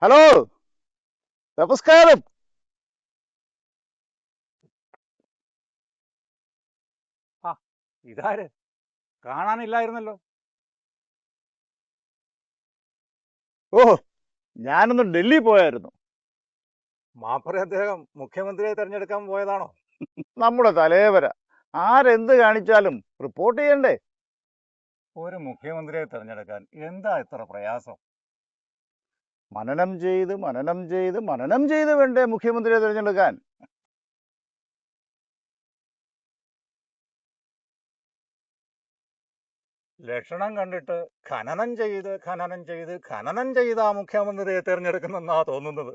Hello, നമസ്കാരം. ആ ഇതാര്? കാണാനില്ലായിരുന്നല്ലോ. ഓ, ഞാനൊന്ന് ഡൽഹി പോയായിരുന്നു. മാപ്പറി അദ്ദേഹം മുഖ്യമന്ത്രിയെ തെരഞ്ഞെടുക്കാൻ പോയതാണോ? നമ്മുടെ തലവര ആരെന്ത് കാണിച്ചാലും റിപ്പോർട്ട് ചെയ്യണ്ടേ? ഒരു മുഖ്യമന്ത്രിയെ തെരഞ്ഞെടുക്കാൻ എന്താ ഇത്ര പ്രയാസം? മനനം ചെയ്ത് മനനം ചെയ്ത് മനനം ചെയ്ത് വേണ്ടേ മുഖ്യമന്ത്രിയെ തിരഞ്ഞെടുക്കാൻ? ലക്ഷണം കണ്ടിട്ട് ഖനനം ചെയ്ത് ഖനനം ചെയ്ത് ഖനനം ചെയ്ത ആ മുഖ്യമന്ത്രിയെ തെരഞ്ഞെടുക്കുന്നെന്നാ തോന്നുന്നത്.